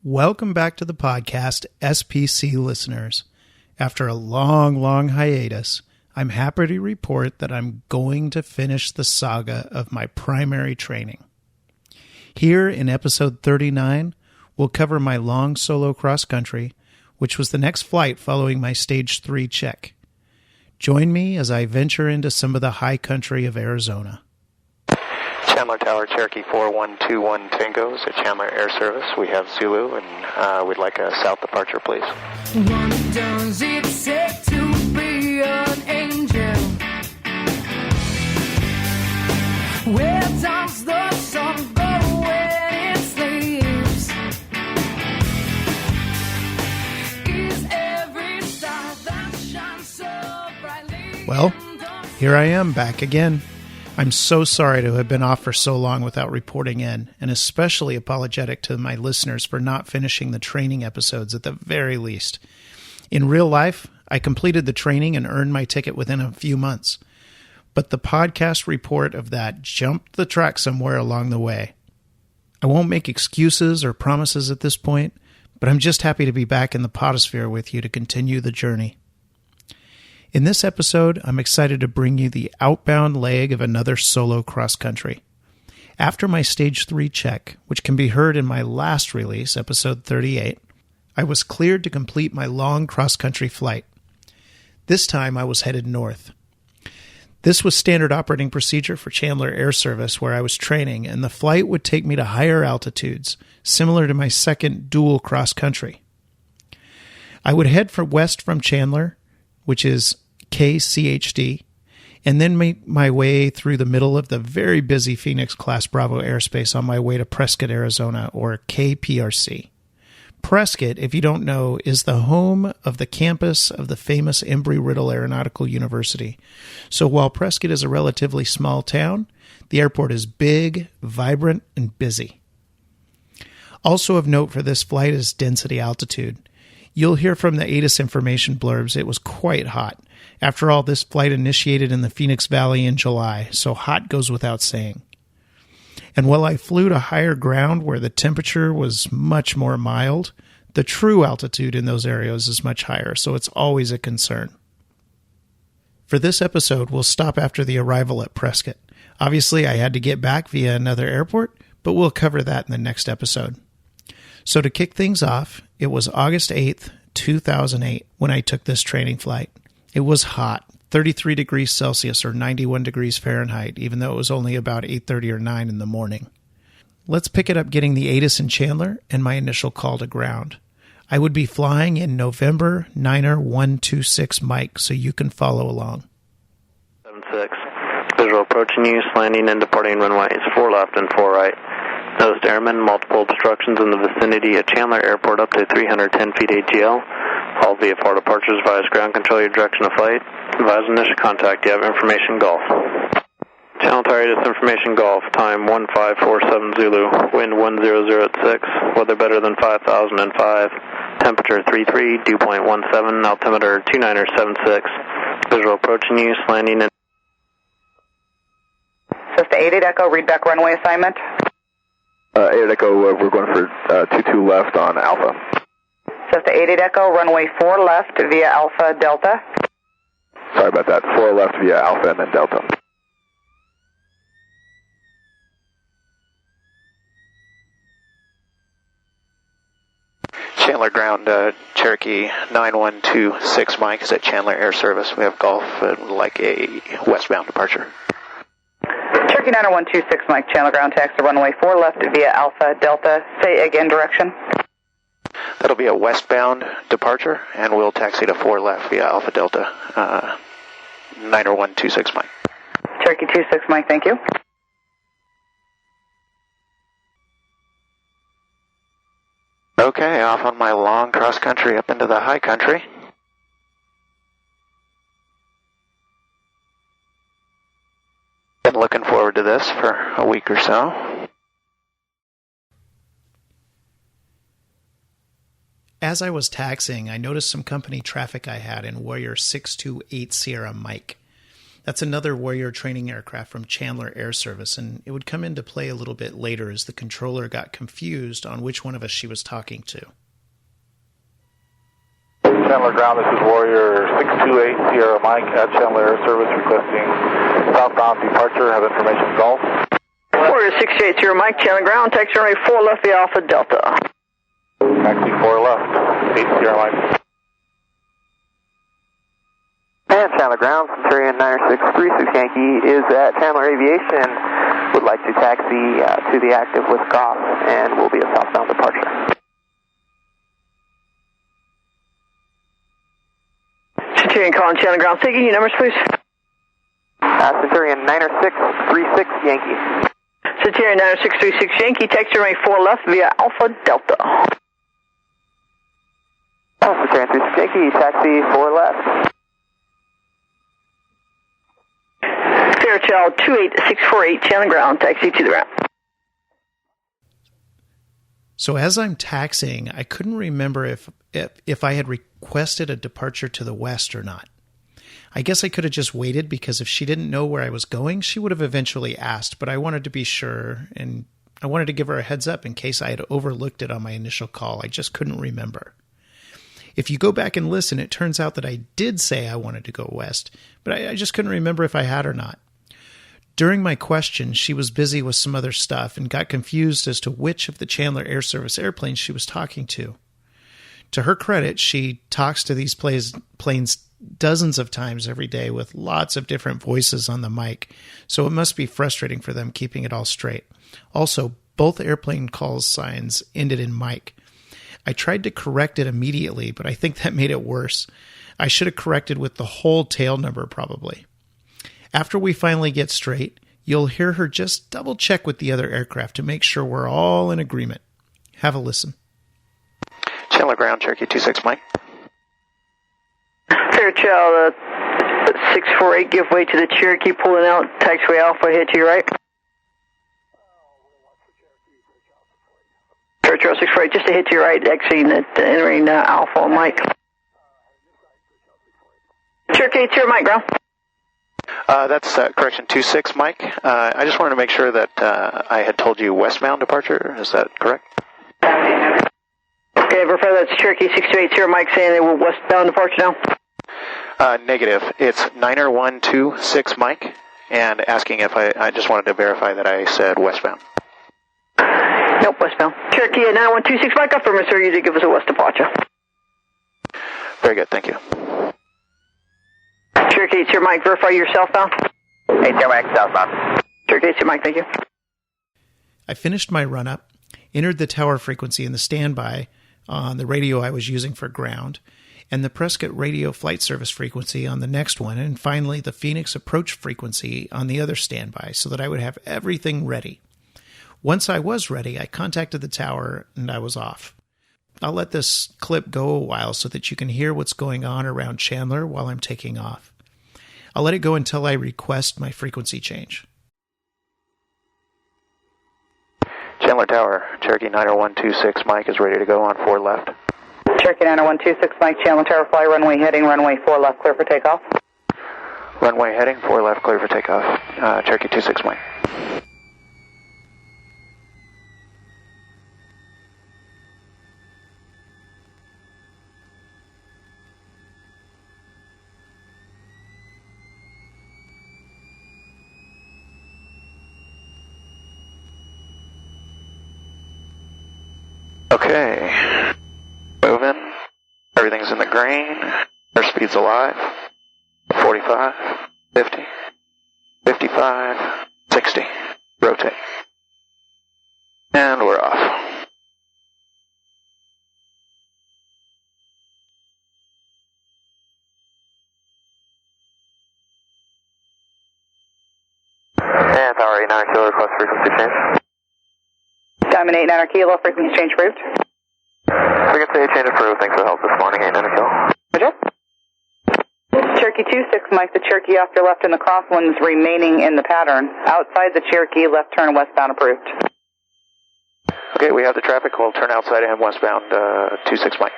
Welcome back to the podcast, SPC listeners. After a long hiatus, I'm happy to report that I'm going to finish the saga of my primary training. Here in episode 39, we'll cover my long solo cross country, which was the next flight following my stage 3 check. Join me as I venture into some of the high country of Arizona. Chandler Tower, Cherokee 4121 Tango is at Chandler Air Service. We have Zulu, and we'd like a south departure, please. What does it take to be an angel? Where does the sun go when it sleeps? Is every star that shines so brightly? Well, here I am back again. I'm so sorry to have been off for so long without reporting in, and especially apologetic to my listeners for not finishing the training episodes at the very least. In real life, I completed the training and earned my ticket within a few months, but the podcast report of that jumped the track somewhere along the way. I won't make excuses or promises at this point, but I'm just happy to be back in the potosphere with you to continue the journey. In this episode, I'm excited to bring you the outbound leg of another solo cross-country. After my Stage 3 check, which can be heard in my last release, episode 38, I was cleared to complete my long cross-country flight. This time, I was headed north. This was standard operating procedure for Chandler Air Service, where I was training, and the flight would take me to higher altitudes, similar to my second dual cross-country. I would head west from Chandler, which is KCHD, and then make my way through the middle of the very busy Phoenix Class Bravo airspace on my way to Prescott, Arizona, or KPRC. Prescott, if you don't know, is the home of the campus of the famous Embry-Riddle Aeronautical University. So while Prescott is a relatively small town, the airport is big, vibrant, and busy. Also of note for this flight is density altitude. You'll hear from the ATIS information blurbs it was quite hot. After all, this flight initiated in the Phoenix Valley in July, so hot goes without saying. And while I flew to higher ground where the temperature was much more mild, the true altitude in those areas is much higher, so it's always a concern. For this episode, we'll stop after the arrival at Prescott. Obviously, I had to get back via another airport, but we'll cover that in the next episode. So to kick things off, it was August 8th, 2008 when I took this training flight. It was hot, 33 degrees Celsius or 91 degrees Fahrenheit, even though it was only about 8:30 or 9 in the morning. Let's pick it up getting the ATIS in Chandler and my initial call to ground. I would be flying in November Niner 126 Mike, so you can follow along. 76. Visual approaching use, landing and departing runways 4 left and 4 right. Noticed airmen, multiple obstructions in the vicinity at Chandler Airport up to 310 feet ATL. All VFR departures via ground control your direction of flight. Advise initial contact. You have information Golf. Channel Tower ATIS information Golf. Time 1547 Zulu. Wind 100 at 6. Weather better than 5005. Temperature 33. Dew point 17. Altimeter 2976. Visual approaching use. Landing and... Just 88 Echo, read back runway assignment. 8 Echo, we're going for 22 left on Alpha. Just 88 Echo, runway 4 left via Alpha Delta. Sorry about that. 4 left via Alpha and then Delta. Chandler ground, Cherokee 9126 Mike is at Chandler Air Service. We have Golf like a westbound departure. Cherokee 9126 Mike, Chandler ground taxi runway 4 left via Alpha Delta. Say again direction. That'll be a westbound departure, and we'll taxi to 4 left via Alpha Delta, Niner 126 Mike. Cherokee 26 Mike, thank you. Okay, off on my long cross country up into the high country. Been looking forward to this for a week or so. As I was taxiing, I noticed some company traffic I had in Warrior 628 Sierra Mike. That's another Warrior training aircraft from Chandler Air Service, and it would come into play a little bit later as the controller got confused on which one of us she was talking to. Chandler Ground, this is Warrior 628 Sierra Mike at Chandler Air Service requesting southbound departure. Have information Golf. Warrior 628 Sierra Mike, Chandler Ground, taxi runway 4 left via Alpha Delta. Taxi 4 left, 8 Sierra Mike. And Chandler Ground, Centurion 9636 Yankee is at Chandler Aviation. Would like to taxi to the active with Goff and will be a southbound departure. Centurion calling Chandler Ground. Taking your numbers, please. Centurion 9636 Yankee. Centurion 9636 Yankee, taxi runway 4 left via Alpha Delta. Centurion 36 Yankee, taxi 4 left. Fairchild 28648, Chandler Ground, taxi to the ground. So as I'm taxiing, I couldn't remember if I had requested a departure to the west or not. I guess I could have just waited, because if she didn't know where I was going, she would have eventually asked, but I wanted to be sure, and I wanted to give her a heads up in case I had overlooked it on my initial call. I just couldn't remember. If you go back and listen, it turns out that I did say I wanted to go west, but I just couldn't remember if I had or not. During my question, she was busy with some other stuff and got confused as to which of the Chandler Air Service airplanes she was talking to. To her credit, she talks to these planes dozens of times every day with lots of different voices on the mic, so it must be frustrating for them keeping it all straight. Also, both airplane call signs ended in Mike. I tried to correct it immediately, but I think that made it worse. I should have corrected with the whole tail number, probably. After we finally get straight, you'll hear her just double check with the other aircraft to make sure we're all in agreement. Have a listen. Chandler Ground, Cherokee 26 Mike. Fairchild 648, give way to the Cherokee, pulling out, taxiway Alpha, head to your right. Fairchild 648, just a hit to your right, exiting at entering Alpha, Mike. Cherokee 2 Mike, ground. That's correction 26 Mike. I just wanted to make sure that I had told you westbound departure. Is that correct? Okay, verify that's Cherokee 628 Mike saying they were westbound departure now. Negative. It's 90126 Mike, and asking if I just wanted to verify that I said westbound. Nope, westbound. Cherokee 9126 Mike, affirm, sir, you did give us a west departure. Very good, thank you. Cherokee 2 Mike, verify you're southbound. 8 Mike, southbound. Cherokee 2 Mike, thank you. I finished my run-up, entered the tower frequency in the standby on the radio I was using for ground, and the Prescott radio flight service frequency on the next one, and finally the Phoenix approach frequency on the other standby, so that I would have everything ready. Once I was ready, I contacted the tower, and I was off. I'll let this clip go a while so that you can hear what's going on around Chandler while I'm taking off. I'll let it go until I request my frequency change. Chandler Tower, Cherokee 90126 Mike is ready to go on 4 left. Cherokee 90126 Mike, Chandler Tower, fly runway heading, runway 4 left, clear for takeoff. Runway heading, 4 left, clear for takeoff. Cherokee 26 Mike. Okay, moving, everything's in the green, airspeed's alive, 45, 50, 55, 60, rotate, and we're off. And Tower 89 kilo, request frequency change. Diamond 89 kilo, frequency change approved. Frequency change approved, thanks for the help this morning, 89 kilo. Roger. Cherokee 26 Mike, the Cherokee off your left and the crosswinds remaining in the pattern. Outside the Cherokee, left turn westbound approved. Okay, we have the traffic, we'll turn outside of him westbound 26 Mike.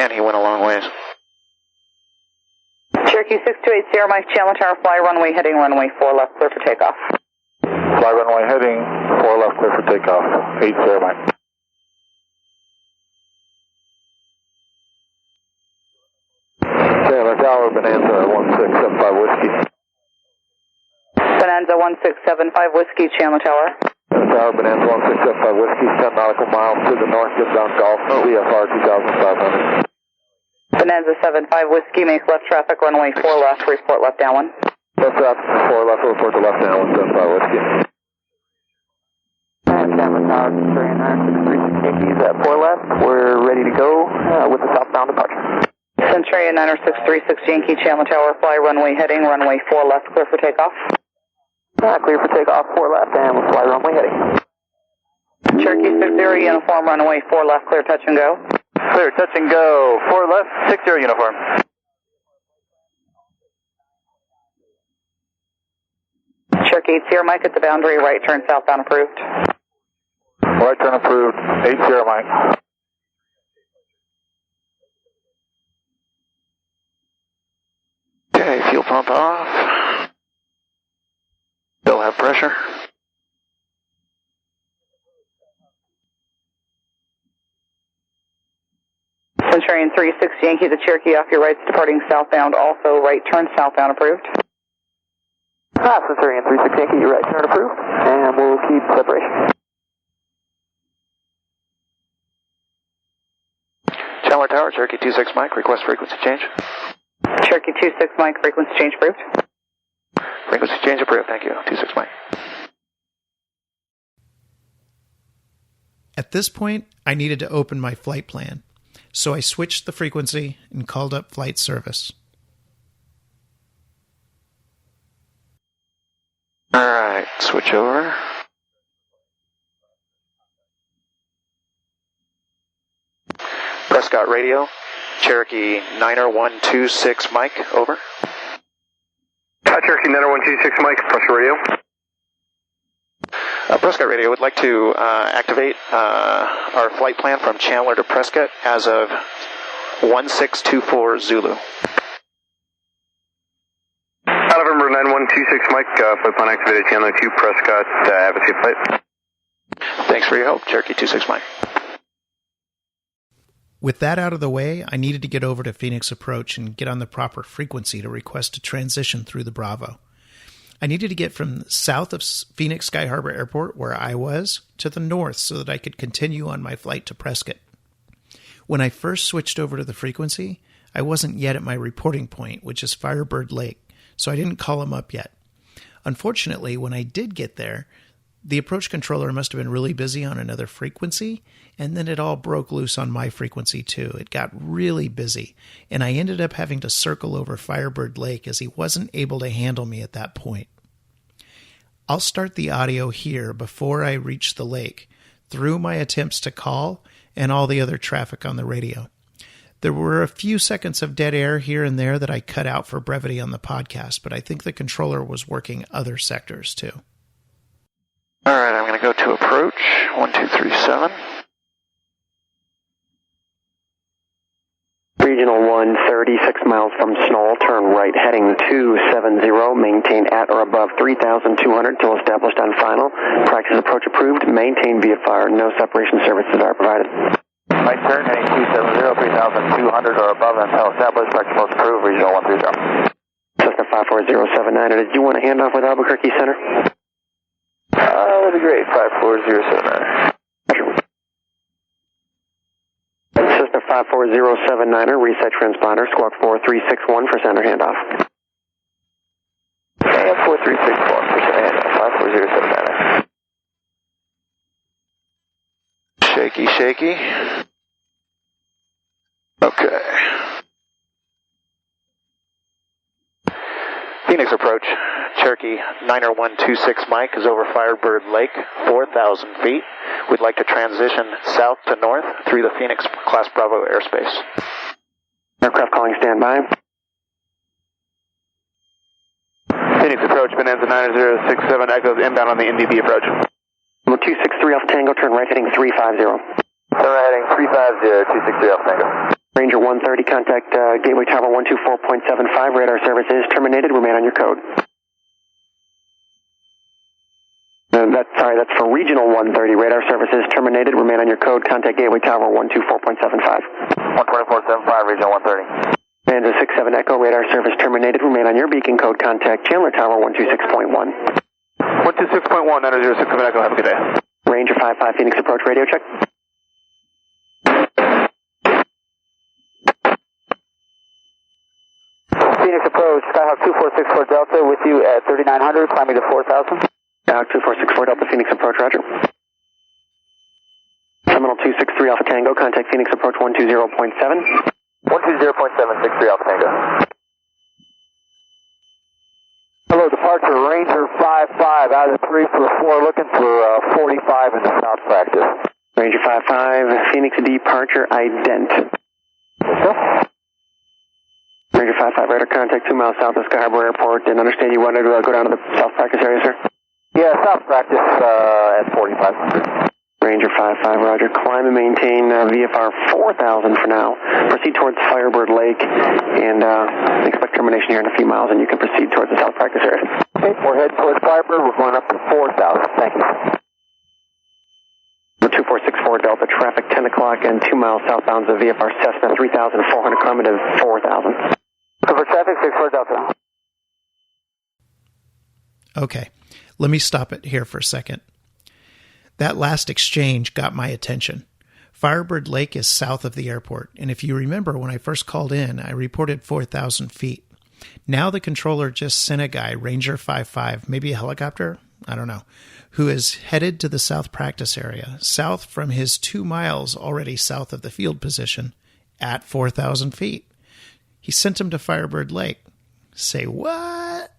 Man, he went a long ways. Cherokee 6280 Sierra Mike, Chandler Tower, fly runway heading runway 4 left, clear for takeoff. Fly runway heading 4 left, clear for takeoff. 8 Sierra Mike. Chandler Tower, Bonanza 1675 Whiskey. Bonanza 1675 Whiskey, Chandler Tower. Tower, Bonanza 1675 Whiskey, 10 nautical miles to the north, just down Golf, VFR 2500. Bonanza 75 Whiskey, make left traffic, runway 4 left, report left downwind. Left traffic, 4 left, report to left downwind, 75 Whiskey. Chandler Tower, Centurion 963 Yankees at 4 left. We're ready to go with the southbound departure. Centurion 9636 Yankee, Chandler Tower, fly runway heading runway 4 left, clear for takeoff. Clear for takeoff, 4 left, and we'll fly runway heading. Cherokee 60 uniform, runway 4 left, clear touch and go. Clear, touch and go. 4 left, 60 uniform. Cherokee 8 Sierra Mike at the boundary, right turn southbound approved. Right turn approved. 8 Sierra Mike. Okay, fuel pump off. Still have pressure. Centurion 36 Yankee, the Cherokee off your right, departing southbound, also right turn southbound approved. Centurion 36 Yankee, your right turn approved, and we'll keep separation. Chandler Tower, Cherokee 26 Mike, request frequency change. Cherokee 26 Mike, frequency change approved. Frequency change approved, thank you. 26 Mike. At this point, I needed to open my flight plan, so I switched the frequency and called up flight service. Alright, switch over. Prescott Radio, Cherokee 90126 Mike, over. Cherokee 90126 Mike, pressure radio. Prescott Radio would like to activate our flight plan from Chandler to Prescott as of 1624 Zulu. November 9126 Mike, flight plan activated, Chandler to Prescott, have a safe flight. Thanks for your help, Cherokee 26 Mike. With that out of the way, I needed to get over to Phoenix Approach and get on the proper frequency to request a transition through the Bravo. I needed to get from south of Phoenix Sky Harbor Airport, where I was, to the north so that I could continue on my flight to Prescott. When I first switched over to the frequency, I wasn't yet at my reporting point, which is Firebird Lake, so I didn't call him up yet. Unfortunately, when I did get there, the approach controller must have been really busy on another frequency, and then it all broke loose on my frequency too. It got really busy, and I ended up having to circle over Firebird Lake as he wasn't able to handle me at that point. I'll start the audio here before I reach the lake, through my attempts to call and all the other traffic on the radio. There were a few seconds of dead air here and there that I cut out for brevity on the podcast, but I think the controller was working other sectors too. Alright, I'm going to go to approach, 1237. Regional 130, 6 miles from Snoll, turn right heading 270, maintain at or above 3,200 till established on final. Practice approach approved, maintain VFR, no separation services are provided. Right turn heading 270, 3,200 or above until established, practice approach approved, regional 130. Cessna 54079, did you want to hand off with Albuquerque Center? That'll be great, 54079. Cessna 54079er, reset transponder, squawk 4361 for center handoff. AM 4361 for center handoff, 54079er. Shaky, shaky. Okay. Phoenix Approach, Cherokee 90126 Mike is over Firebird Lake, 4,000 feet. We'd like to transition south to north through the Phoenix Class Bravo airspace. Aircraft calling standby. Phoenix Approach, Bonanza 9067, echoes inbound on the NDB approach. 263 Alpha Tango, turn right heading 350. Turn right heading 350, 263 Alpha Tango. Ranger 130, contact Gateway Tower 124.75. Radar service is terminated. Remain on your code. That's for Regional 130. Radar service is terminated. Remain on your code. Contact Gateway Tower 124.75. 124.75, Regional 130. And a 67 Echo, radar service terminated. Remain on your beacon code. Contact Chandler Tower 126.1. 126.1, 906 Echo. Have a good day. Ranger 55, Phoenix approach radio check. Phoenix approach, Skyhawk 2464 Delta with you at 3900, climbing to 4000. Skyhawk 2464 Delta, Phoenix approach, roger. Seminole 263 Alpha Tango, contact Phoenix approach 120.7. 120.763 Alpha Tango. Hello, departure Ranger 55 out of 3 for 4, looking for 45 in the south practice. Ranger 55, Phoenix departure ident. Ranger 55, radar contact 2 miles south of Sky Harbor Airport, and understand you wanted to go down to the south practice area, sir? Yeah, south practice at 4500. Ranger 55, roger. Climb and maintain VFR 4000 for now. Proceed towards Firebird Lake, and expect termination here in a few miles, and you can proceed towards the south practice area. Okay, we're heading towards Firebird. We're going up to 4000. Thank you. 2464 Delta, traffic 10 o'clock and 2 miles southbound of VFR Cessna 3400, climb to 4000. Looking for traffic, 64 Delta. Okay, let me stop it here for a second. That last exchange got my attention. Firebird Lake is south of the airport, and if you remember when I first called in, I reported 4,000 feet. Now the controller just sent a guy, Ranger 55, maybe a helicopter, I don't know, who is headed to the south practice area, south from his 2 miles already south of the field position, at 4,000 feet. He sent him to Firebird Lake. Say what?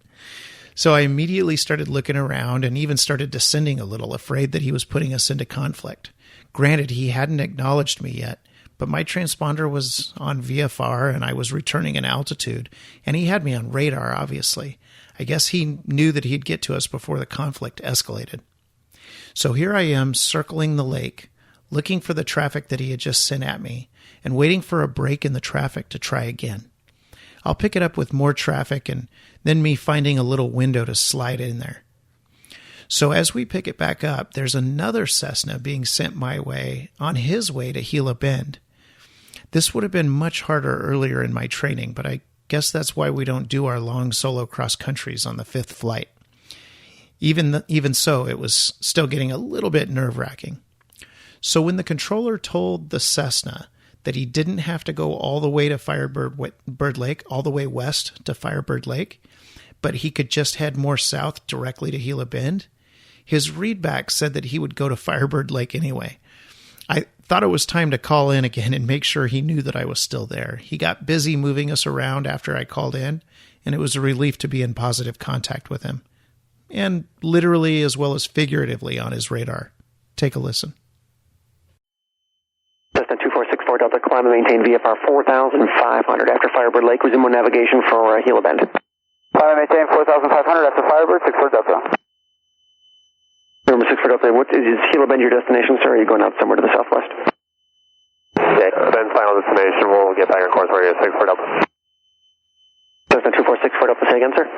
So I immediately started looking around and even started descending a little, afraid that he was putting us into conflict. Granted, he hadn't acknowledged me yet, but my transponder was on VFR and I was returning in altitude, and he had me on radar, obviously. I guess he knew that he'd get to us before the conflict escalated. So here I am circling the lake, looking for the traffic that he had just sent at me, and waiting for a break in the traffic to try again. I'll pick it up with more traffic and then me finding a little window to slide in there. So as we pick it back up, there's another Cessna being sent my way on his way to Gila Bend. This would have been much harder earlier in my training, but I guess that's why we don't do our long solo cross countries on the 5th flight. Even so, it was still getting a little bit nerve-wracking. So when the controller told the Cessna that he didn't have to go all the way to Firebird Lake, all the way west to Firebird Lake, but he could just head more south directly to Gila Bend, his readback said that he would go to Firebird Lake anyway. I thought it was time to call in again and make sure he knew that I was still there. He got busy moving us around after I called in, and it was a relief to be in positive contact with him, and literally as well as figuratively on his radar. Take a listen. Cessna 2464 Delta, climb and maintain VFR 4500 after Firebird Lake. Resume on navigation for Gila Bend. Climb and maintain 4500 after Firebird, 64 Delta. Number 64 Delta, is Gila Bend your destination, sir, or are you going out somewhere to the southwest? Yeah, Bend's final destination. We'll get back on course for you, 64 Delta. Cessna 2464 Delta, say again, sir?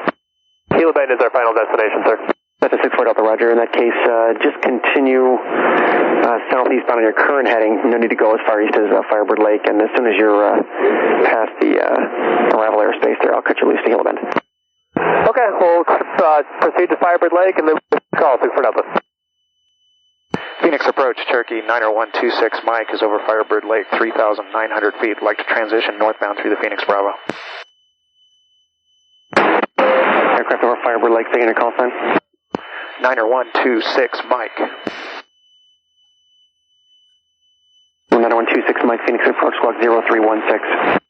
Gila Bend is our final destination, sir. That's a 64 Delta, roger. In that case, just continue southeastbound on your current heading. No need to go as far east as Firebird Lake, and as soon as you're past the arrival airspace there, I'll cut you loose to Gila Bend. Okay, we'll proceed to Firebird Lake and then call 64 Delta. Phoenix approach, Cherokee 90126 Mike is over Firebird Lake, 3,900 feet. Like to transition northbound through the Phoenix Bravo. Aircraft over Firebird Lake, taking your call sign. 90126 Mike. 90126 Mike, Phoenix approach, squawk 0316.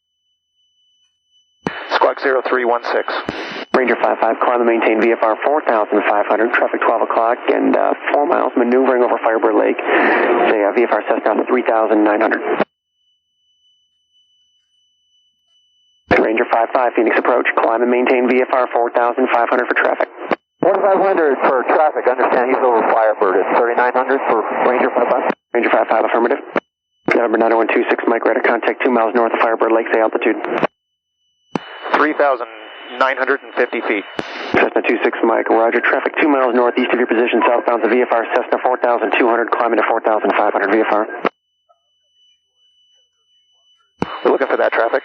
Squawk 0316. Ranger 55, climb and maintain VFR 4500, traffic 12 o'clock, and 4 miles maneuvering over Firebird Lake. Say VFR Cessna 3900. Ranger 55, Phoenix approach, climb and maintain VFR 4500 for traffic. 4500 for traffic. Understand he's over Firebird. It's 3900 for Ranger 55. Ranger 55, affirmative. November 9126 Mike, radar contact 2 miles north of Firebird Lake, say altitude. 3,950 feet. Cessna 26 Mike, roger. Traffic 2 miles northeast of your position, southbound to VFR Cessna 4,200, climbing to 4,500 VFR. We're looking for that traffic.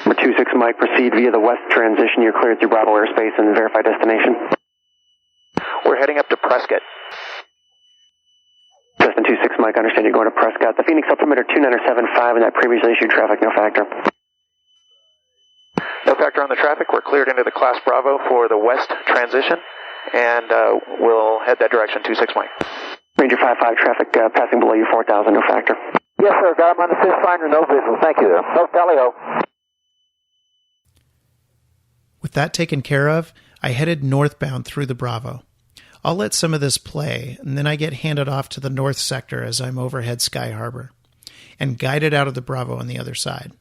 Number 26 Mike, proceed via the west transition. You're cleared through Bravo airspace and verify destination. We're heading up to Prescott. Cessna 26 Mike, understand you're going to Prescott. The Phoenix altimeter 2975 and that previously issued traffic, no factor. No factor on the traffic. We're cleared into the Class Bravo for the west transition, and we'll head that direction, 26 Mike. Ranger 55 traffic passing below you, 4,000, no factor. Yes, sir. Got him on the fish finder, no visual. Thank you. No tally-ho. With that taken care of, I headed northbound through the Bravo. I'll let some of this play, and then I get handed off to the north sector as I'm overhead Sky Harbor, and guided out of the Bravo on the other side.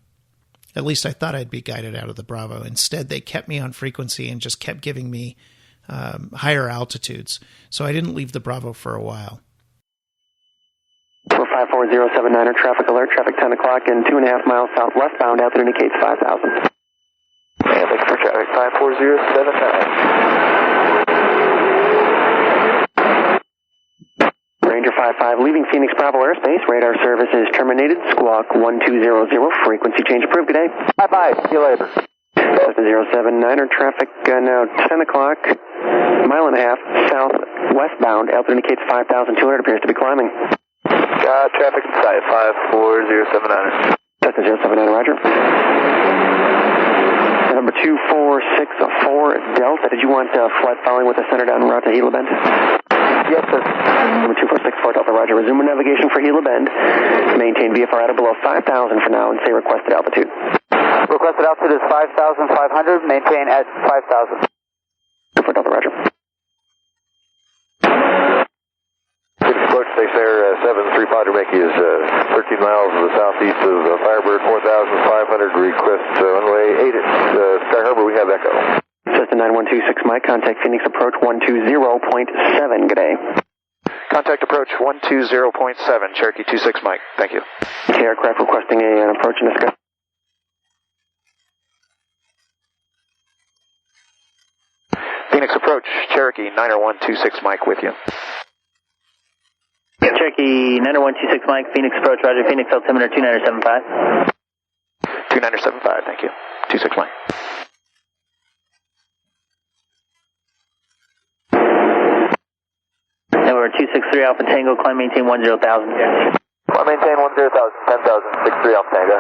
At least I thought I'd be guided out of the Bravo. Instead, they kept me on frequency and just kept giving me higher altitudes, so I didn't leave the Bravo for a while. 54079er traffic alert, traffic 10 o'clock and 2.5 miles southwestbound, altitude indicates 5,000. And thanks for traffic 54079. Ranger 55 leaving Phoenix Bravo airspace, radar service is terminated, squawk 1200, frequency change approved. Good day. Bye-bye, see you later. Cessna 079er traffic now 10 o'clock, mile and a half southwestbound, altitude indicates 5,200, appears to be climbing. Got traffic inside 54079. Cessna 079, roger. Number 2464 Delta, did you want flight following with a center down route to Gila Bend? Yes, sir. Number 2464 Delta, roger. Resume navigation for Gila Bend. Maintain VFR at or below 5,000 for now and say requested altitude. Requested altitude is 5,500. Maintain at 5,000. 24 Delta, roger. Approach station Air 73 Padre Mickey is 13 miles to the southeast of Firebird, 4,500. Request runway 8 at Sky Harbor. We have Echo. Cessna 9126 Mike, contact Phoenix approach 120.7. Good day. Contact approach 120.7, Cherokee 26 Mike. Thank you. Okay, aircraft requesting an approach and discuss. Phoenix approach, Cherokee 90126 Mike with you. Cherokee 90126 Mike, Phoenix approach, roger. Phoenix altimeter 2975. 2975, thank you. 26 Mike. Number 263 Alpha Tango, climb maintain 10,000. Climb maintain 10,000, 10,000, 63 Alpha Tango.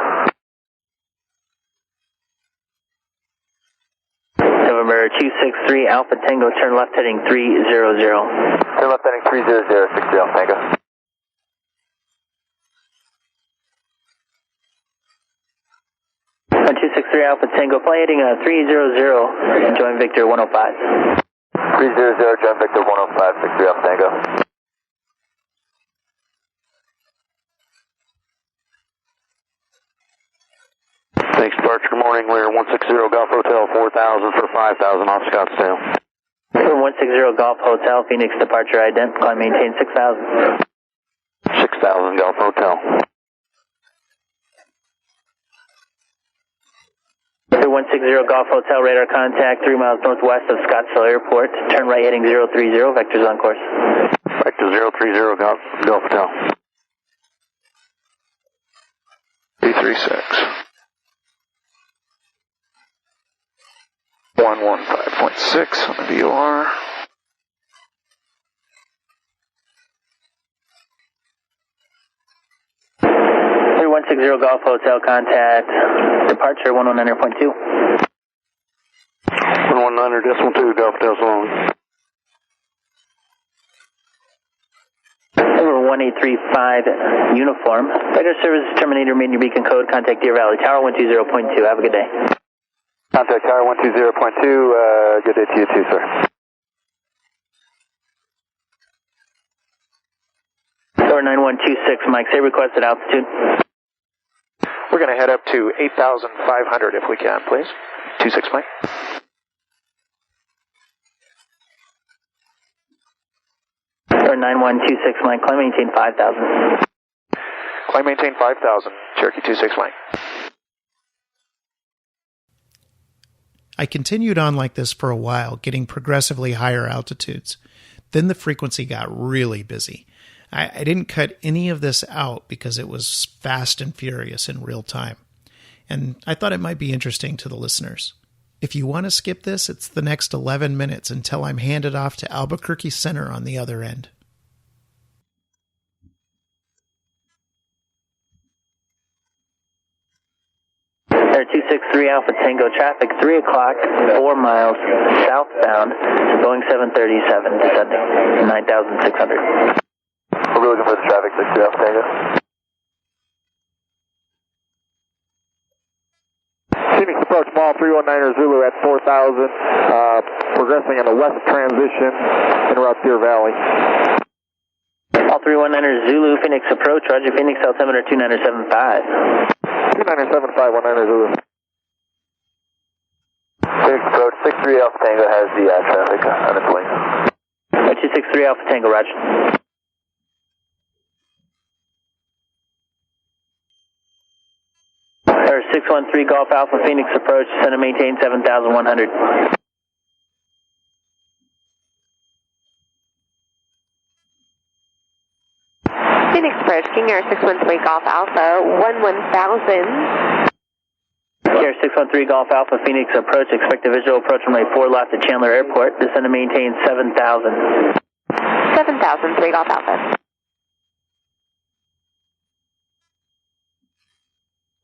November 263 Alpha Tango, turn left heading 300. Turn left heading 300, 63 Alpha Tango. On 263 Alpha Tango, fly heading 300, join Victor 105. 300, John Victor 105, 63 Alpha Tango. Thanks, departure. Good morning. We're 160 Golf Hotel, 4,000 for 5,000 off Scottsdale. 160 Golf Hotel, Phoenix departure ident, climb maintain 6,000. 6,000 Golf Hotel. 160 Golf Hotel, radar contact 3 miles northwest of Scottsdale Airport. Turn right heading 030, vectors on course. Vector 030 Golf Hotel. 336. 115.6 on the VOR. Golf Hotel, contact departure 119.2. 119.2 Golf Hotel Salon. Number 1835 uniform. Radar service terminated, remain your beacon code. Contact Deer Valley Tower 120.2. Have a good day. Contact Tower 120.2. Good day to you too, sir. Tower 9126 Mike, say requested altitude. We're going to head up to 8,500 if we can, please. 26 Mike. Tower 9126 Mike, climb maintain 5,000. Climb maintain 5,000, Cherokee 26 Mike. I continued on like this for a while, getting progressively higher altitudes. Then the frequency got really busy. I didn't cut any of this out because it was fast and furious in real time. And I thought it might be interesting to the listeners. If you want to skip this, it's the next 11 minutes until I'm handed off to Albuquerque Center on the other end. Air 263 Alpha Tango traffic, 3 o'clock, 4 miles southbound, Boeing 737 descending, 9,600. We're looking for the traffic, 63 Alpha Tango. Phoenix approach mall 319er Zulu at 4,000, progressing in a west transition in route Deer Valley. All 319er Zulu, Phoenix approach, Roger, Phoenix altimeter 2975. 2975, 19er Zulu. Phoenix approach 63 Alpha Tango has the traffic on its way. 263 Alpha Tango, Roger. Air 613 Golf Alpha Phoenix approach, center maintain 7,100. Phoenix approach, King Air 613 Golf Alpha, 11,000. Air 613 Golf Alpha Phoenix approach, expect a visual approach runway 4 left at Chandler Airport, descend and maintain 7,000. 7,000, 3 Golf Alpha.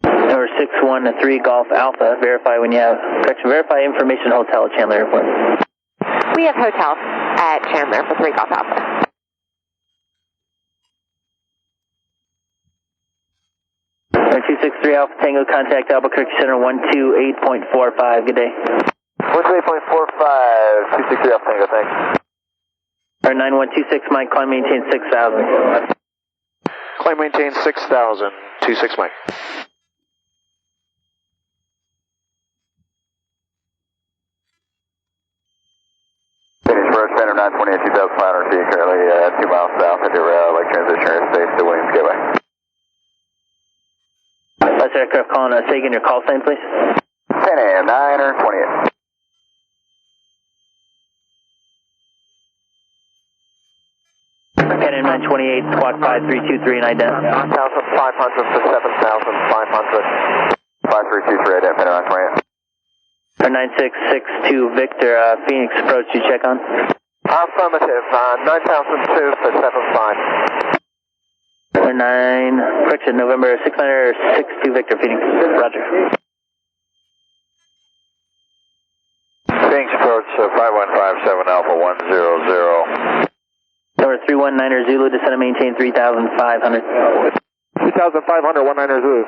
Number 613 Golf Alpha, verify when you have, correction, verify information hotel at Chandler Airport. We have hotel at Chandler for 3 Golf Alpha. Number 263 Alpha Tango, contact Albuquerque Center 128.45, good day. 128.45, 263 Alpha Tango, thanks. Or 9126 Mike, climb maintain 6,000. Climb maintain 6,000, 26 Mike. Phoenix approach, Center 928, 2,500 feet, currently 2 miles south of your lake transition airspace to Williams Gateway. Last aircraft calling say again your call sign, please. 10 a.m., 928. Pan Am 928, squad 5323 and ident. 9,500 to 7,500. 5323 ident, Pan Am 928. Or 9662 Victor, Phoenix approach, you check on? Affirmative, 9,002 for 75. Or 9, correction, November 662 Victor, Phoenix, Roger. Phoenix approach 5157 Alpha 100. Number 319er Zulu, descend and maintain 3,500. 3,500, 19er Zulu.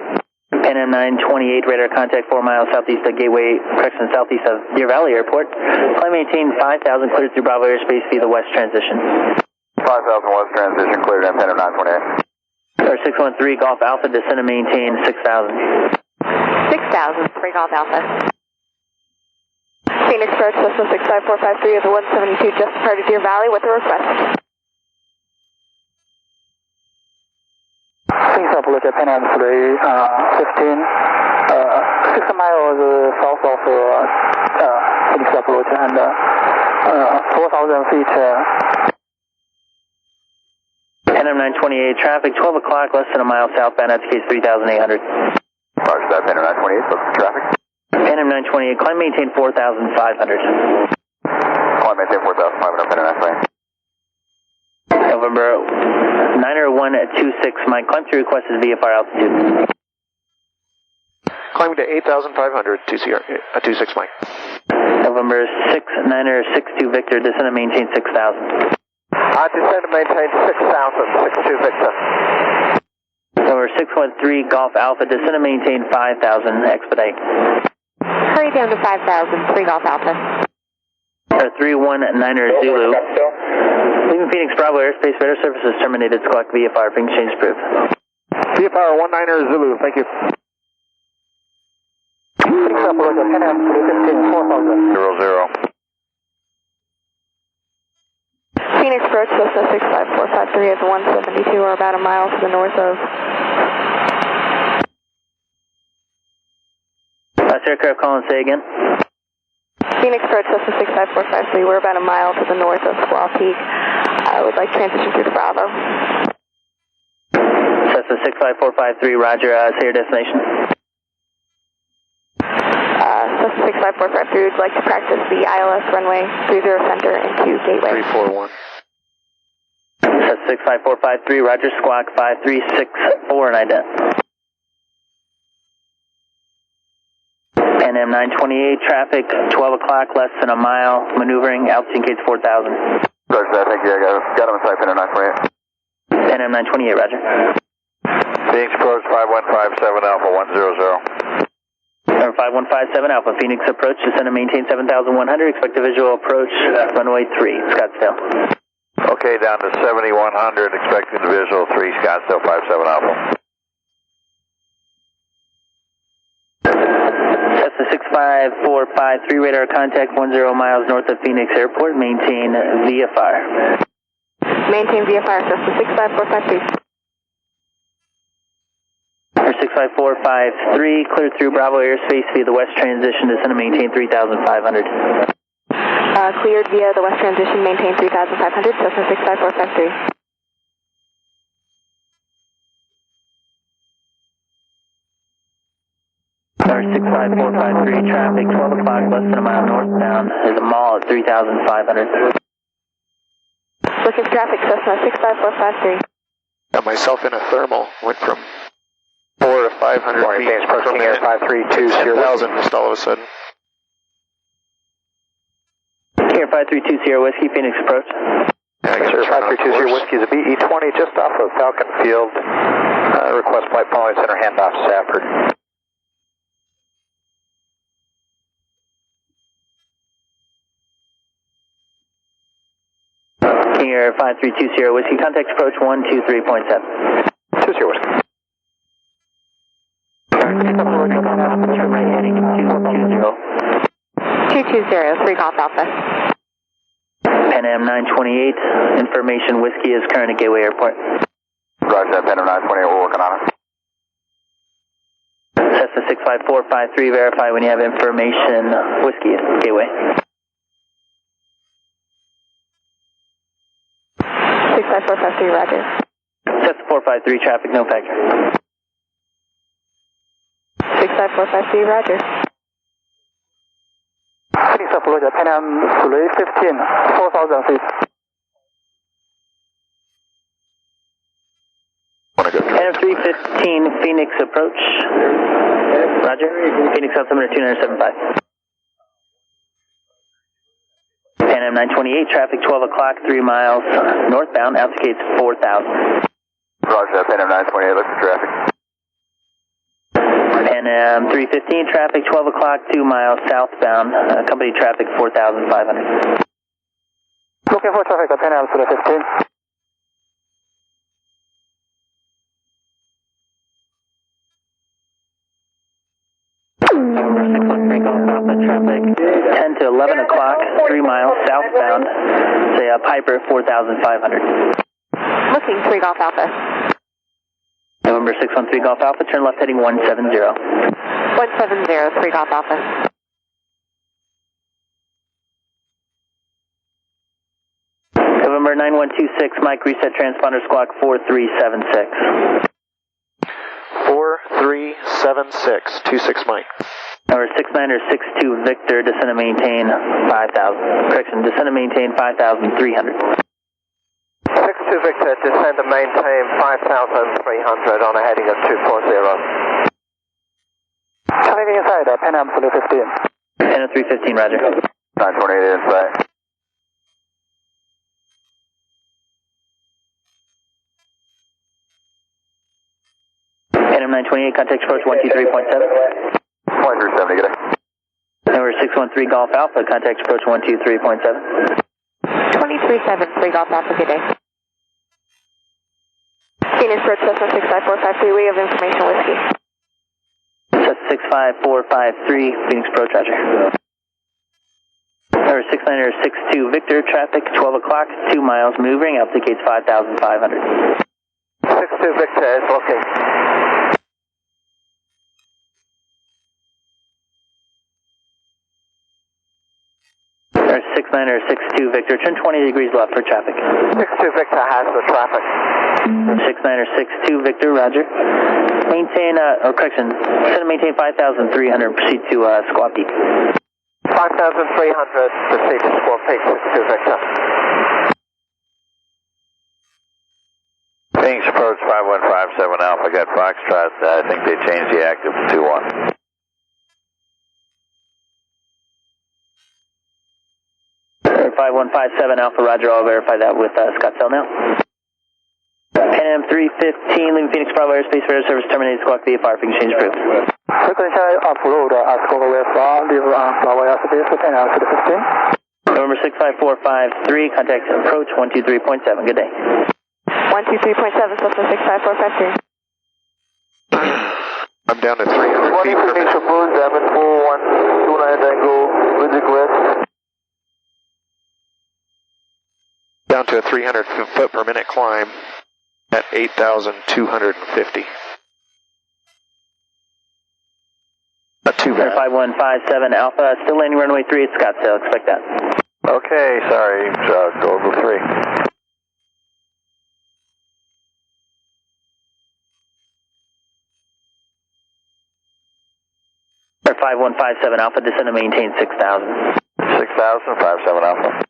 Pan Am 928, radar contact 4 miles southeast of Gateway, correction, southeast of Deer Valley Airport. Climb maintain 5,000, cleared through Bravo airspace via the west transition. 5,000 west transition, cleared in Pan Am 928. Or 613 Golf Alpha, descend and maintain 6,000. 6,000, 3 Golf Alpha. Phoenix approach, Cessna 65453 of the 172 just departed Deer Valley with a request. Phoenix up, look at Pan Am 315, 6 miles south of Phoenix approach and 4,000 feet. Pan Am 928, traffic 12 o'clock, less than a mile southbound, that's case 3,800. Roger that, Pan Am 928, look for traffic. Pan Am 928, climb maintain 4,500. Climb maintain 4,500, Pan Am 928. November 90126, Mike, climb to request is VFR altitude. Climbing to 8,500, 26 Mike. November 6962 Victor, descend and maintain 6,000. Descend and maintain 6,000, 62 Victor. Number 613 Golf Alpha, descend and maintain 5,000, expedite. Hurry down to 5,000, 3 Golf Alpha. Or 319er Zulu. Leaving Phoenix Bravo airspace, radar services terminated, squawk VFR, ping change approved. VFR 19er Zulu, thank you. 00. Phoenix approach, Cessna 65453 at the 172 or about a mile to the north of. Aircraft calling, say again. Phoenix approach, Cessna 65453. We're about a mile to the north of Squaw Peak. I would like transition through the Bravo. Cessna 65453, roger. Say your destination. Cessna 65453 would like to practice the ILS runway 30 center into gateway. 341. Cessna 65453, roger. Squawk 5364 and ident. Pan Am 928, traffic 12 o'clock, less than a mile, maneuvering, altitude indicates 4,000. Roger that, thank you. I got him inside Pan Am 928. Pan Am 928, roger. Phoenix approach 5157 Alpha 100. Number 5157 Alpha, Phoenix approach, descend and maintain 7,100, expect a visual approach, runway 3, Scottsdale. Okay, down to 7100, expecting the visual 3, Scottsdale 57 Alpha. Cessna 65453, radar contact 10 miles north of Phoenix Airport, maintain VFR. Maintain VFR, Cessna 65453. Number 65453, cleared through Bravo airspace via the west transition, descend and maintain 3,500. Cleared via the west transition, maintain 3,500, Cessna 65453. Number 65453, traffic 12 o'clock, less than a mile northbound, is a mall at 3,500. Looking for traffic, Cessna 65453. Got myself in a thermal, went from 4 to 500 feet per minute, 10,000 just all of a sudden. Here, 5320 Whiskey, Phoenix approach. Yeah, Sir, 5320 Whiskey is a BE-20 just off of Falcon Field. Request flight following center handoff Stafford. Here, 5320 Whiskey, contact approach 123.7. 20 Whiskey. Turn right heading 220. 220, 3 Golf Alpha. Pan Am 928, information Whiskey is current at Gateway Airport. Roger that, Pan Am 928, we're working on it. Cessna 65453, verify when you have information Whiskey at Gateway. 65453, roger. Cessna 453, traffic no factor. 65453, roger. Phoenix approach, Pan Am 315, 4,000 feet. Pan Am 315, Phoenix approach. Roger. Phoenix altimeter 275. Pan Am 928, traffic 12 o'clock, 3 miles northbound, altitude 4,000. Roger that, Pan Am 928, look for traffic. Pan Am 315, traffic 12 o'clock, 2 miles southbound, company traffic 4,500. Looking for traffic at Pan Am 315. Traffic 10 to 11 o'clock, 3 miles southbound, say Piper 4,500. Looking 3 Golf Alpha. November 613 Golf Alpha, turn left heading 170. 170, 3 Golf Alpha. November 9126, Mike, reset transponder squawk 4376. 4376, 26 Mike. Number 6962 Victor, descend and maintain 5,000. Correction, descend and maintain 5,300. 62 Victor, descend and maintain 5,300 on a heading of 240. Coming inside, Pan Am 315. Pan Am 315, roger. 928 inside. Pan Am 928, contact approach 123.7. 170, good day. Number 613 Golf Alpha, contact approach 123.7. 237, 3 Golf Alpha, good day. Phoenix approach Cessna 65453, we have information Whiskey. Cessna 65453, Phoenix approach, roger. Number 6962 Victor, traffic 12 o'clock, 2 miles, moving, applicates 5,500. 62 Victor is okay. Number 6962 Victor, turn 20 degrees left for traffic. 62 Victor has the traffic. 6962 Victor, roger. Maintain, set to maintain 5,300, proceed to Squaw Peak. 5,300, proceed to Squaw Peak, 62 Victor. Phoenix approach 5157 Alpha, got Foxtrot. I think they changed the active to 2-1. Or 5157 Alpha, roger, I'll verify that with Scottsdale now. Pan Am 315, leaving Phoenix Bravo airspace, radar service terminated, squawk VFR, for exchange approved. Frequency upload, Squawk VFR, leave Bravo airspace, Pan Am 315. November 65453, contact approach 123.7, good day. 123.7, Cessna 65453. I'm down to 300 feet per minute. Approach, Diamond 4129 Tango, with request. Down to a 300 foot per minute climb at 8,250. Not too bad. 5157 Alpha, still landing runway 3 at Scottsdale, expect that. Okay, sorry, go over 3. Or 5157 Alpha, descend and maintain 6,000. 6,057 Alpha.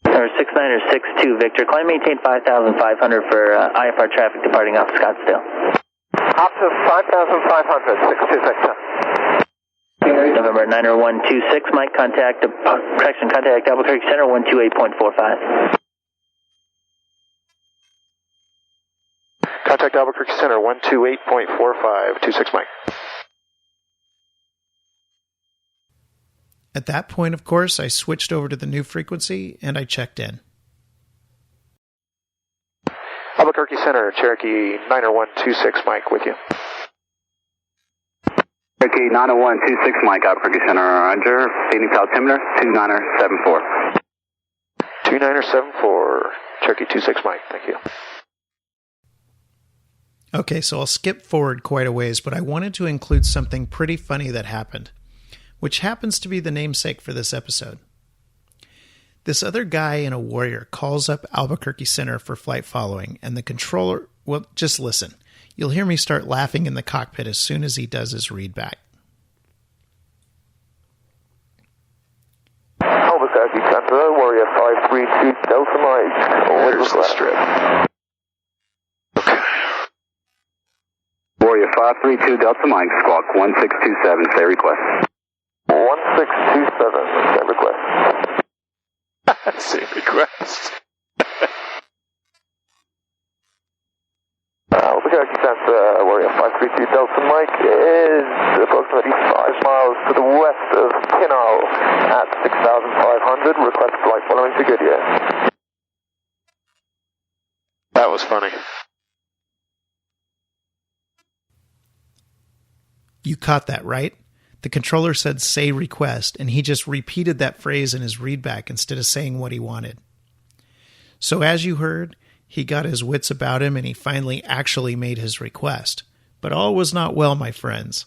Or 6962 Victor, climb maintain 5,500 for IFR traffic departing off Scottsdale. Up to 5,500, 62 Victor. November 90126, Mike, contact Albuquerque Center 128.45. Contact Albuquerque Center 128.45, 26 Mike. At that point, of course, I switched over to the new frequency and I checked in. Albuquerque Center, Cherokee 90126 Mike with you. Cherokee 90126 Mike, Albuquerque Center, roger. Phoenix altimeter 2974. 2974, Cherokee 26 Mike, thank you. Okay, so I'll skip forward quite a ways, but I wanted to include something pretty funny that happened, which happens to be the namesake for this episode. This other guy in a Warrior calls up Albuquerque Center for flight following, and the controller, well, just listen. You'll hear me start laughing in the cockpit as soon as he does his readback. Albuquerque Center, Warrior 532 Delta Mike. There's the strip. Okay. Warrior 532 Delta Mike, squawk 1627, say request. 1627, same request. Same request. Albuquerque Center, Warrior 532 Delta Mike is approximately 5 miles to the west of Pinal at 6,500. Request flight following to Goodyear. That was funny. You caught that, right? The controller said say request, and he just repeated that phrase in his readback instead of saying what he wanted. So as you heard, he got his wits about him and he finally actually made his request. But all was not well, my friends.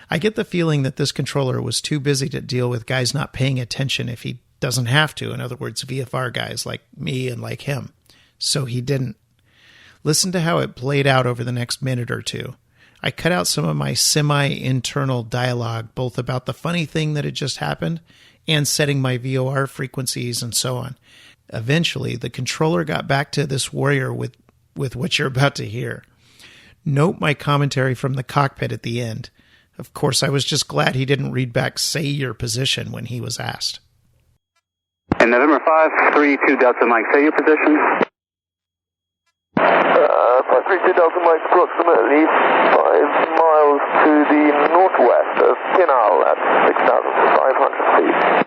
I get the feeling that this controller was too busy to deal with guys not paying attention if he doesn't have to. In other words, VFR guys like me and like him. So he didn't. Listen to how it played out over the next minute or two. I cut out some of my semi-internal dialogue, both about the funny thing that had just happened and setting my VOR frequencies and so on. Eventually, the controller got back to this Warrior with what you're about to hear. Note my commentary from the cockpit at the end. Of course, I was just glad he didn't read back "say your position" when he was asked. And November 532 Delta Mike, say your position. 532 Delta Mike, approximately 5 miles to the northwest of Pinal at 6,500 feet.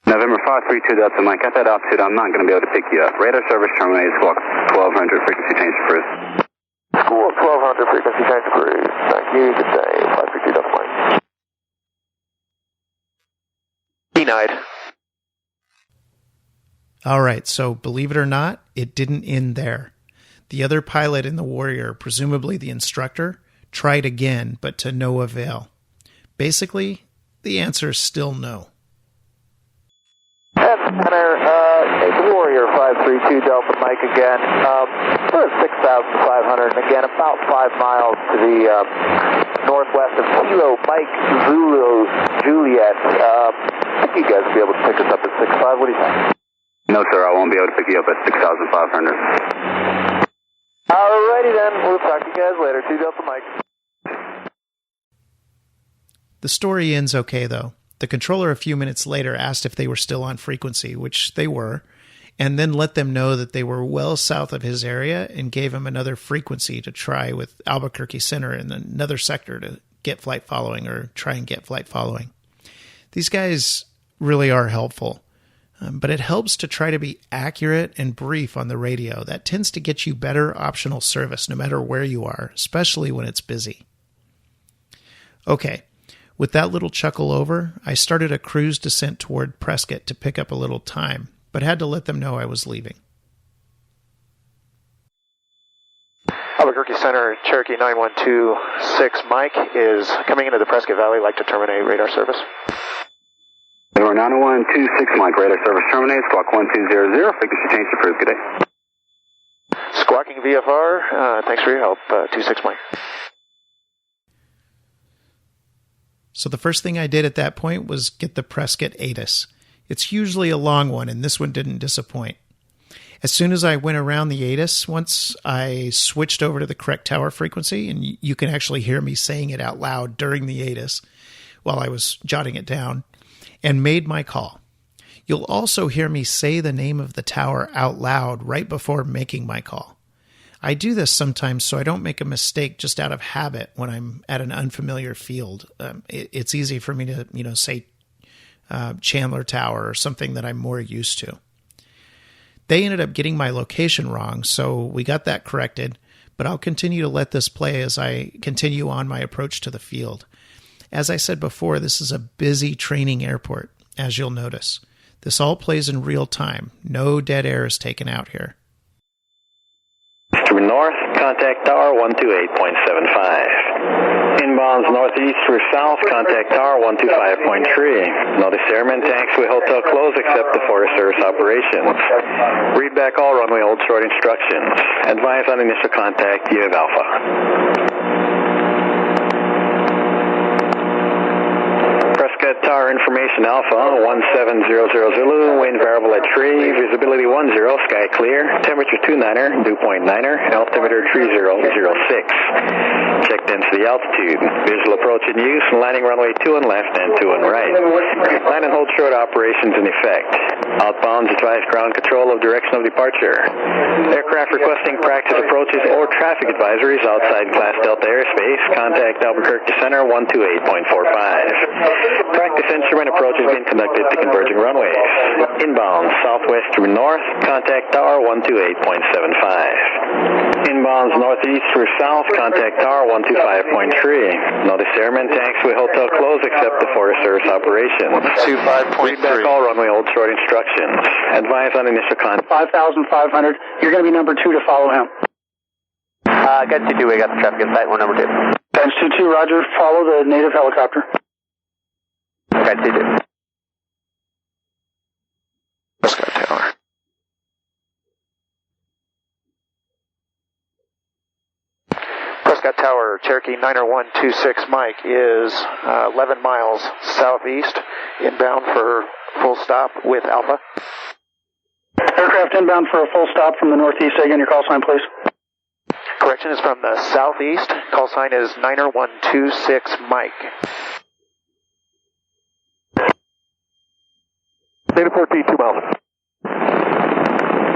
November 532 Delta Mike, at that altitude, I'm not going to be able to pick you up. Radar service terminated, squawk 1200, frequency change approved. Squawk 1200, frequency change approved. Thank you, good day, 532 Delta Mike. denied. All right, so believe it or not, it didn't end there. The other pilot in the Warrior, presumably the instructor, tried again, but to no avail. Basically, the answer is still no. Center, Warrior 532 Delta Mike again. We're at 6,500, and again, about 5 miles to the northwest of Kilo Mike Zulu Juliet. I think you guys will be able to pick us up at 6.5. What do you think? No, sir, I won't be able to pick you up at 6,500. Alrighty then, we'll talk to you guys later. 2 Delta Mike. The story ends okay, though. The controller a few minutes later asked if they were still on frequency, which they were, and then let them know that they were well south of his area and gave him another frequency to try with Albuquerque Center in another sector to get flight following or try and get flight following. These guys really are helpful, but it helps to try to be accurate and brief on the radio. That tends to get you better optional service no matter where you are, especially when it's busy. Okay. With that little chuckle over, I started a cruise descent toward Prescott to pick up a little time, but had to let them know I was leaving. Albuquerque Center, Cherokee 9126 Mike is coming into the Prescott Valley, like to terminate radar service. Number 90126 Mike, radar service terminates, squawk 1200, frequency change approved, good day. Squawking VFR, thanks for your help, 26 Mike. So the first thing I did at that point was get the Prescott hiatus. It's usually a long one, and this one didn't disappoint. As soon as I went around the hiatus, once I switched over to the correct tower frequency, and you can actually hear me saying it out loud during the hiatus while I was jotting it down, and made my call. You'll also hear me say the name of the tower out loud right before making my call. I do this sometimes so I don't make a mistake just out of habit when I'm at an unfamiliar field. It's easy for me to, say Chandler Tower or something that I'm more used to. They ended up getting my location wrong, so we got that corrected, but I'll continue to let this play as I continue on my approach to the field. As I said before, this is a busy training airport, as you'll notice. This all plays in real time. No dead air is taken out here. Instrument north, contact tower 128.75. Inbounds northeast through south, contact tower 125.3. Notice airman taxiway hotel closed except the Forest Service operations. Read back all runway hold short instructions. Advise on initial contact, you have Alpha. Prescott Tower information Alpha 1700 Zulu, wind variable at 3, visibility 10, sky clear, temperature 29er, dew point 9er, altimeter 3006. Check density altitude, visual approach in use, landing runway 2 on left and 2 on right. Land and hold short operations in effect. Outbounds advise ground control of direction of departure. Aircraft requesting practice approaches or traffic advisories outside Class Delta airspace, contact Albuquerque Center 128.45. Practice instrument approach is being conducted to converging runways. Inbound southwest through north, contact tower 128.75. Inbounds northeast through south, contact tower 125.3. Notice airman taxiway hotel closed except the Forest Service operations. 125.3. Read back all runway hold short instructions. Advise on initial contact. 5,500. You're going to be number 2 to follow him. Got 2-2, we got the traffic in sight, 1 number 2. Times 2-2, roger. Follow the native helicopter. Got 2-2. Prescott Tower. Prescott Tower, Cherokee 90126 Mike is 11 miles southeast, inbound for full stop with Alpha. Aircraft inbound for a full stop from the northeast. Say again your call sign, please. Correction is from the southeast. Call sign is 90126 Mike. Data 14, 2 miles.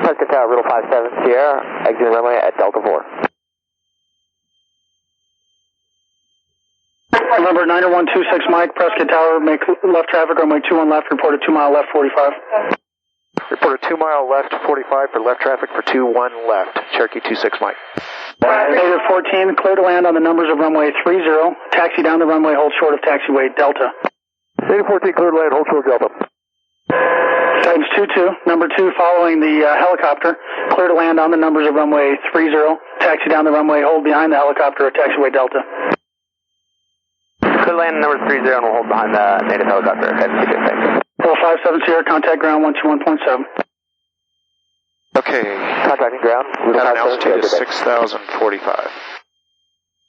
Prescott Tower, Riddle 57 Sierra, exiting runway at Delta 4. Remember 90126 Mike, Prescott Tower, make left traffic, runway 21 left, report a 2 mile left, 45. Report a 2 mile left, 45 for left traffic for 21 left, Cherokee 26 Mike. Native 14, clear to land on the numbers of runway 30, taxi down the runway, hold short of taxiway Delta. Native 14, clear to land, hold short Delta. Guidance 22, number 2 following the helicopter. Clear to land on the numbers of runway 30. Taxi down the runway, hold behind the helicopter at taxiway Delta. Clear land number 30 and we'll hold behind the native helicopter. Guidance 22, thanks. Level 57 Sierra, contact ground 121.7. Okay. Contacting ground. At an altitude of 6,045.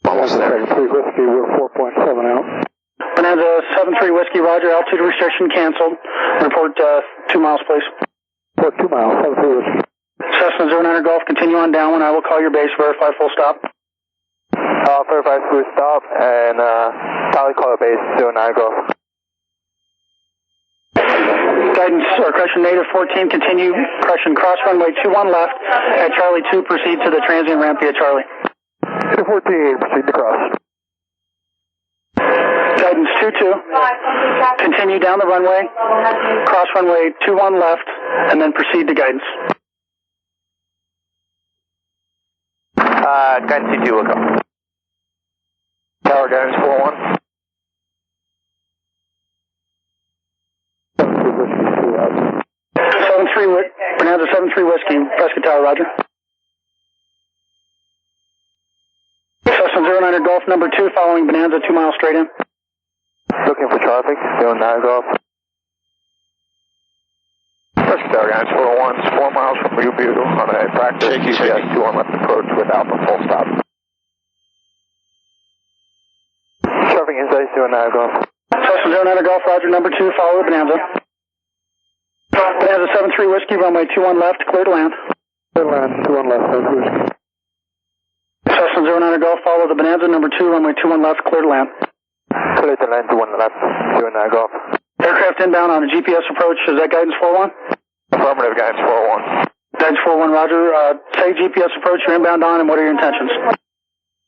Almost there. 3 Whiskey, we're 4.7 out. Bonanza 73 Whiskey, roger, altitude restriction canceled. Report 2 miles, please. Report 2 miles, 73 Whiskey. Cessna 09 Golf, continue on downwind. I will call your base, verify full stop. Verify full stop, and probably call base 09 Golf. Guidance, or correction, native 14, continue, correction, cross runway 21 left at Charlie 2, proceed to the transient ramp via Charlie. 214, proceed to cross. Guidance 22, continue down the runway, cross runway 21 left, and then proceed to guidance. Guidance 22 will go. Tower guidance 41. 73, Bonanza 73 Whiskey, Prescott Tower, roger. Cessna 09 Golf, number 2, following Bonanza 2 miles straight in. Looking for traffic, 09 Golf. Prescott Tower guidance 401, 4 miles from Blue Bugle on a practice GPS 21 left approach with Alpha full stop. Traffic inside 09 Golf. Cessna 09 Golf, roger, number 2, follow Bonanza. Bonanza 73 Whiskey, runway 21 left, clear to land. Clear to land, 21 left, 73 Whiskey. Cessna 09 Golf, follow the Bonanza, number 2, runway 21 left, clear to land. Clear to land, 21 left, 09 Golf. Aircraft inbound on a GPS approach, is that guidance 41? Affirmative, guidance 401. Guidance 41, roger. Say GPS approach you're inbound on, and what are your intentions?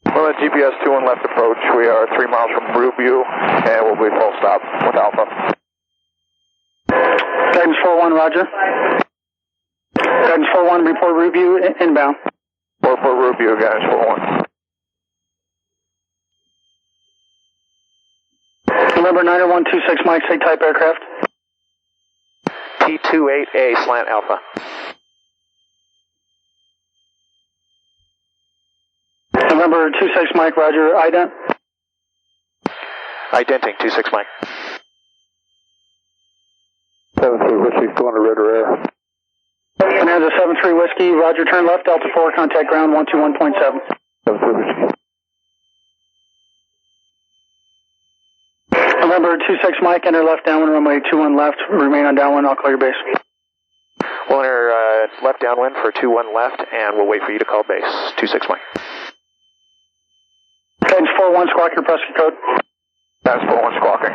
Well, at GPS 21 left approach, we are 3 miles from Blue Bugle, and we'll be full stop with Alpha. Guidance 41, roger. Guidance 41, report review inbound. Report review, guidance 41. November 9126 Mike, say type aircraft. P28A slant Alpha. November 26 Mike, roger. Ident. Identing 26 Mike. 73 Whiskey, going to Ritter Air. Bonanza 73 Whiskey, roger, turn left, Delta 4, contact ground 121.7. 73 Whiskey. November 26 Mike, enter left downwind, runway 21 left, remain on downwind, I'll call your base. We'll enter left downwind for 21 left, and we'll wait for you to call base. 26 Mike. Guidance 41, squawk your Prescott code. Guidance 41 squawking.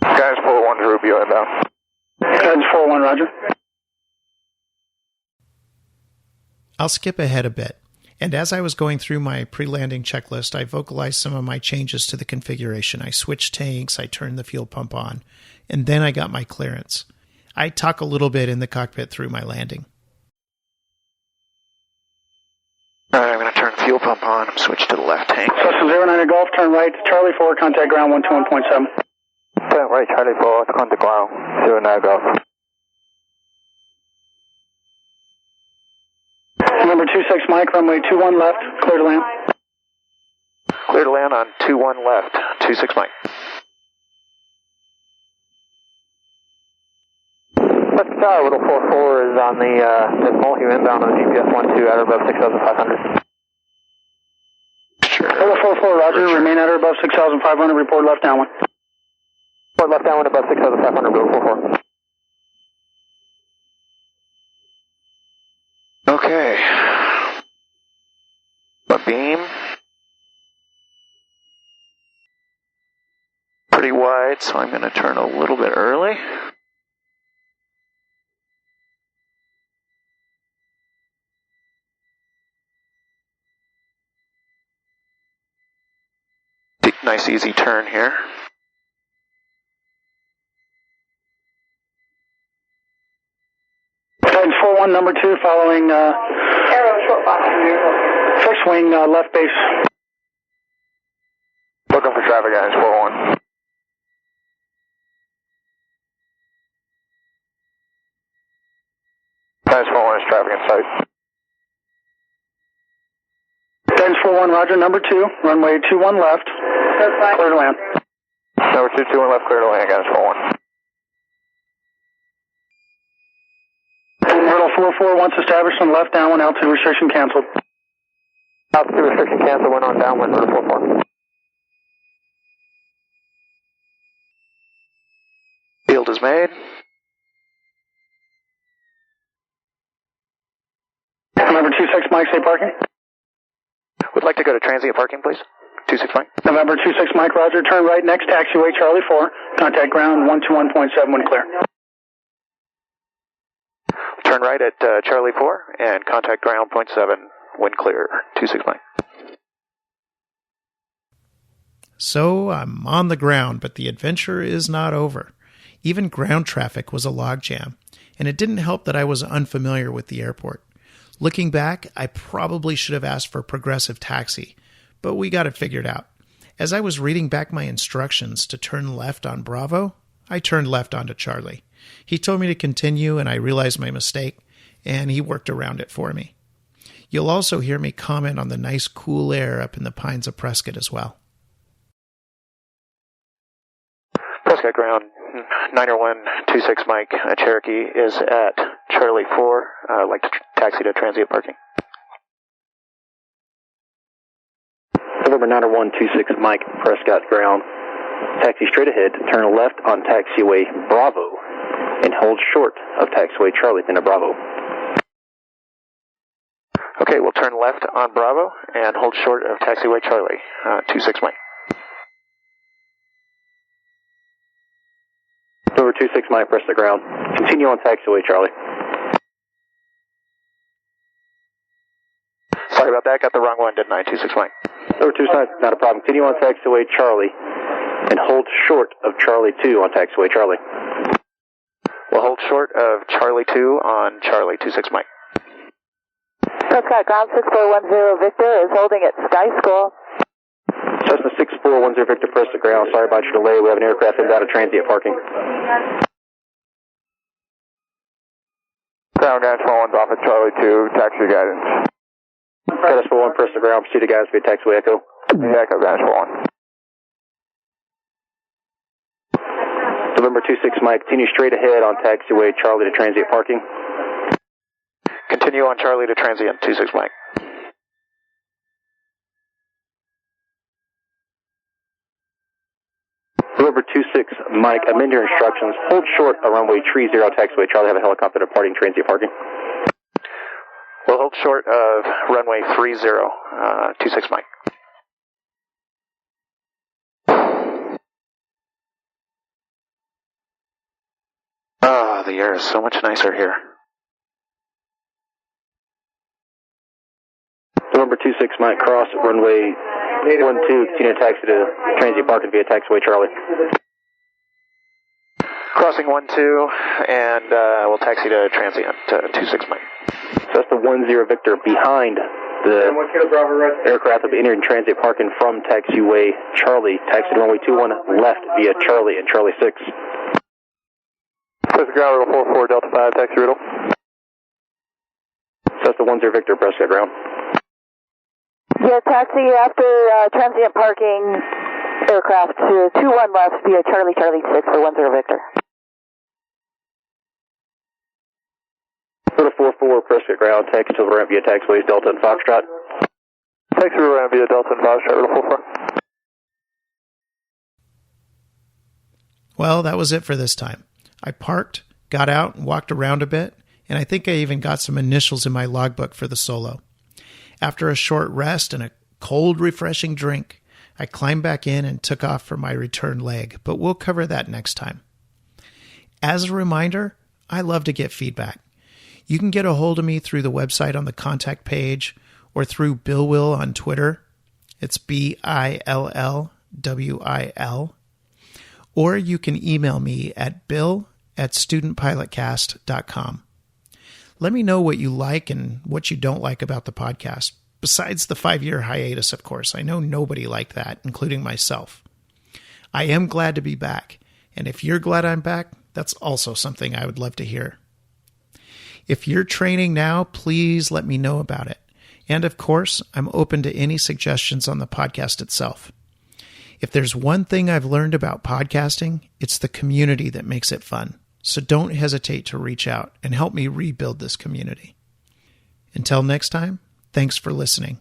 Guidance 41 to Rubio inbound. Guidance 41, roger. I'll skip ahead a bit. And as I was going through my pre-landing checklist, I vocalized some of my changes to the configuration. I switched tanks, I turned the fuel pump on, and then I got my clearance. I talk a little bit in the cockpit through my landing. All right, I'm going to turn the fuel pump on. I'm switched to the left tank. Cessna 09 Golf, turn right, Charlie 4, contact ground 121.7. Turn right, Charlie 4, contact ground 09 Golf. Number 26 Mike, runway 21 left, clear to land. Clear to land on 21 left, 26 Mike. Prescott Tower, little 44 is on the Mulhue inbound on the GPS 12 at or above 6,500. Sure. Little 44, roger, remain at or above 6,500, report left downwind. Report left downwind above 6,500, little 44. Okay. A beam. Pretty wide, so I'm going to turn a little bit early. Nice easy turn here. Guidance 41, number 2, following Arrow short box. Fixed wing, left base. Looking for traffic, guidance 41. Times 41 is traffic in sight. Times 41, roger, number 2, runway 21 left, clear to land. Number 221 left, clear to land, guys, 41. Riddle 44, once established on left downwind, altitude restriction canceled. Altitude restriction cancel, went on downwind, Riddle 44. Field is made. November 26 Mike, say parking. Would like to go to transient parking, please. 26 Mike. November 26 Mike, roger, turn right next taxiway Charlie 4, contact ground 121.7 when clear. Turn right at Charlie 4 and contact ground 0.7 when clear. 26 Mike. So I'm on the ground, but the adventure is not over. Even ground traffic was a logjam, and it didn't help that I was unfamiliar with the airport. Looking back, I probably should have asked for progressive taxi, but we got it figured out. As I was reading back my instructions to turn left on Bravo, I turned left onto Charlie. He told me to continue, and I realized my mistake, and he worked around it for me. You'll also hear me comment on the nice cool air up in the pines of Prescott as well. Prescott ground 90126 Mike, Cherokee is at Charlie 4. I'd like to taxi to transient parking. November 90126 Mike, Prescott ground. Taxi straight ahead, turn left on taxiway Bravo, and hold short of taxiway Charlie into Bravo. Okay, we'll turn left on Bravo and hold short of taxiway Charlie. 26 Mike. Over 26 Mike, press the ground. Continue on taxiway Charlie. Sorry about that, got the wrong one, didn't I? 26 Mike. Over 26, not a problem. Continue on taxiway Charlie and hold short of Charlie 2 on taxiway Charlie. We'll hold short of Charlie 2 on Charlie. 26 Mike. Prescott ground 6410 Victor is holding at Sky School. Cessna 6410 Victor, press the ground. Sorry about your delay. We have an aircraft inbound at transient parking. Ground guidance 41 off at Charlie 2, taxi guidance. Status 41, press the ground. Proceed to guidance via taxiway Echo. Echo guidance 41. November 26 Mike, continue straight ahead on taxiway Charlie to transient parking. Continue on Charlie to transient. 26 Mike. November 26 Mike, amend your instructions. Hold short of runway 30 taxiway Charlie. Have a helicopter departing transient parking. We'll hold short of runway 30, 26 Mike. Oh, the air is so much nicer here. November 26 Mike, cross runway 12, continue to taxi to transient parking via taxiway Charlie. Crossing 12, and we'll taxi to transient 26 Mike. So that's the 10 Victor behind the aircraft will be entering transit parking from taxiway Charlie. Taxi to runway 21 left via Charlie and Charlie 6. Prescott ground, Riddle 44, Delta 5, taxi Riddle. So that's the 10 Victor, Prescott ground. Yeah, taxi after transient parking aircraft to 21 left via Charlie 6 for 10 Victor. Riddle 44, Prescott ground, taxi to the ramp via taxiways Delta and Foxtrot. Taxi to the ramp via Delta and Foxtrot, Riddle 44. Well, that was it for this time. I parked, got out, and walked around a bit, and I think I even got some initials in my logbook for the solo. After a short rest and a cold, refreshing drink, I climbed back in and took off for my return leg, but we'll cover that next time. As a reminder, I love to get feedback. You can get a hold of me through the website on the contact page or through Bill Will on Twitter. It's BILLWIL. Or you can email me at bill@studentpilotcast.com. Let me know what you like and what you don't like about the podcast, besides the 5-year hiatus, of course. I know nobody liked that, including myself. I am glad to be back, and if you're glad I'm back, that's also something I would love to hear. If you're training now, please let me know about it. And of course, I'm open to any suggestions on the podcast itself. If there's one thing I've learned about podcasting, it's the community that makes it fun. So don't hesitate to reach out and help me rebuild this community. Until next time, thanks for listening.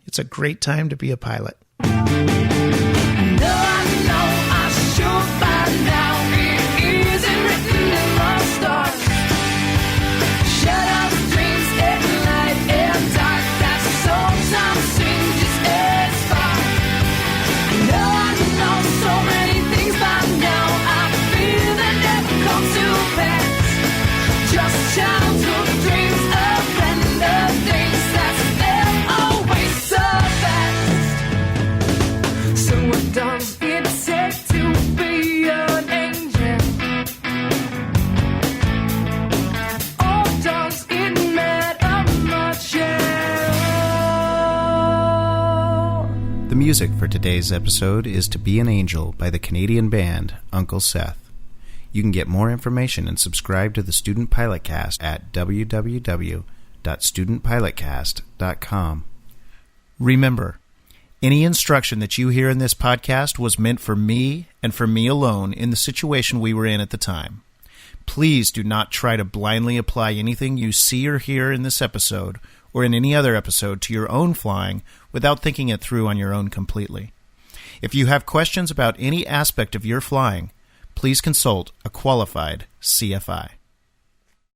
It's a great time to be a pilot. The music for today's episode is To Be an Angel by the Canadian band Uncle Seth. You can get more information and subscribe to the Student Pilot Cast at www.studentpilotcast.com. Remember, any instruction that you hear in this podcast was meant for me and for me alone in the situation we were in at the time. Please do not try to blindly apply anything you see or hear in this episode or in any other episode to your own flying without thinking it through on your own completely. If you have questions about any aspect of your flying, please consult a qualified CFI.